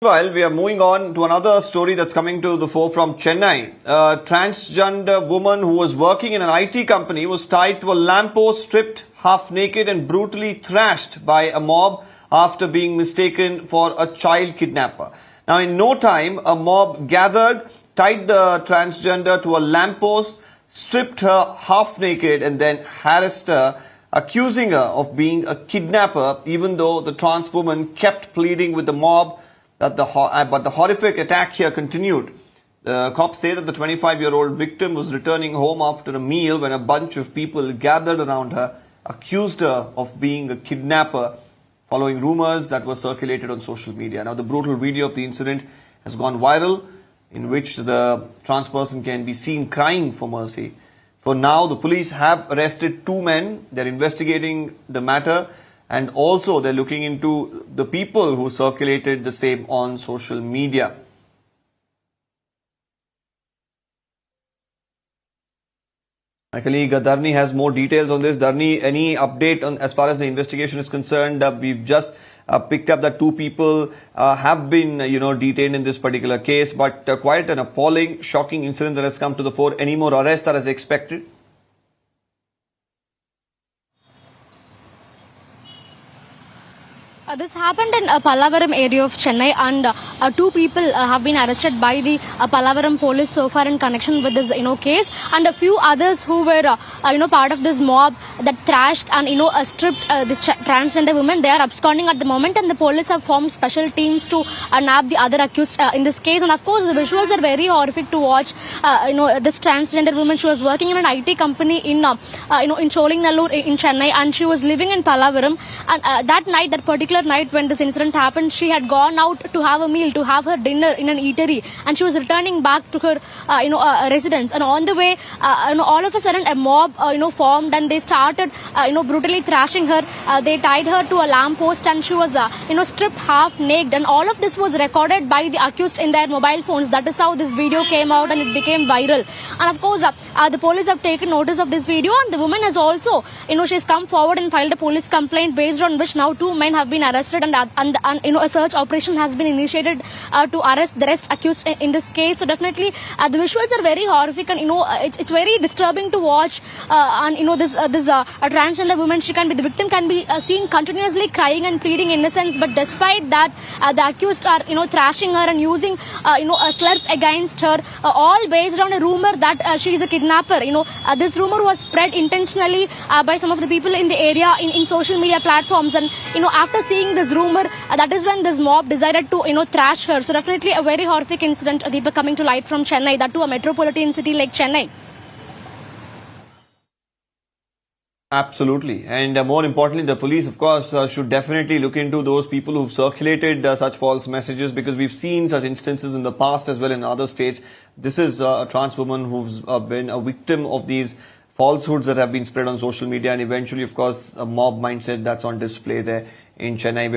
Meanwhile, we are moving on to another story that's coming to the fore from Chennai. A transgender woman who was working in an IT company was tied to a lamppost, stripped half naked and brutally thrashed by a mob after being mistaken for a child kidnapper. Now, in no time, a mob gathered, tied the transgender to a lamppost, stripped her half naked and then harassed her, accusing her of being a kidnapper, even though the trans woman kept pleading with the mob. But the horrific attack here continued. The cops say that the 25-year-old victim was returning home after a meal when a bunch of people gathered around her, accused her of being a kidnapper, following rumors that were circulated on social media. Now, the brutal video of the incident has gone viral, in which the trans person can be seen crying for mercy. For now, the police have arrested two men. They're investigating the matter. And also, they're looking into the people who circulated the same on social media. My colleague Dharni has more details on this. Dharni, any update on as far as the investigation is concerned? We've just picked up that two people have been, detained in this particular case, but quite an appalling, shocking incident that has come to the fore. Any more arrests that is expected? This happened in Pallavaram area of Chennai, and two people have been arrested by the Pallavaram police so far in connection with this case, and a few others who were part of this mob that thrashed and stripped this transgender woman. They are absconding at the moment, and the police have formed special teams to nab the other accused in this case. And of course, the visuals are very horrific to watch. This transgender woman, she was working in an IT company in Cholingnallur in Chennai, and she was living in Pallavaram. And that night, that particular night when this incident happened, she had gone out to have a meal, to have her dinner in an eatery, and she was returning back to her residence. And on the way, all of a sudden a mob formed, and they started brutally thrashing her. They tied her to a lamppost, and she was stripped half naked, and all of this was recorded by the accused in their mobile phones. That is how this video came out, and it became viral. And of course, the police have taken notice of this video, and the woman has also she's come forward and filed a police complaint, based on which now two men have been arrested, and a search operation has been initiated to arrest the rest accused in this case. So definitely the visuals are very horrific, and it's very disturbing to watch. And this a transgender woman, the victim can be seen continuously crying and pleading innocence, but despite that, the accused are thrashing her and using slurs against her, all based on a rumor that she is a kidnapper. This rumor was spread intentionally by some of the people in the area in social media platforms, and after seeing this rumor, that is when this mob decided to thrash her. So definitely a very horrific incident, Deepak, coming to light from Chennai, that to a metropolitan city like Chennai. Absolutely. And more importantly, the police, of course, should definitely look into those people who've circulated such false messages, because we've seen such instances in the past as well in other states. This is a trans woman who's been a victim of these falsehoods that have been spread on social media, and eventually, of course, a mob mindset that's on display there in Chennai.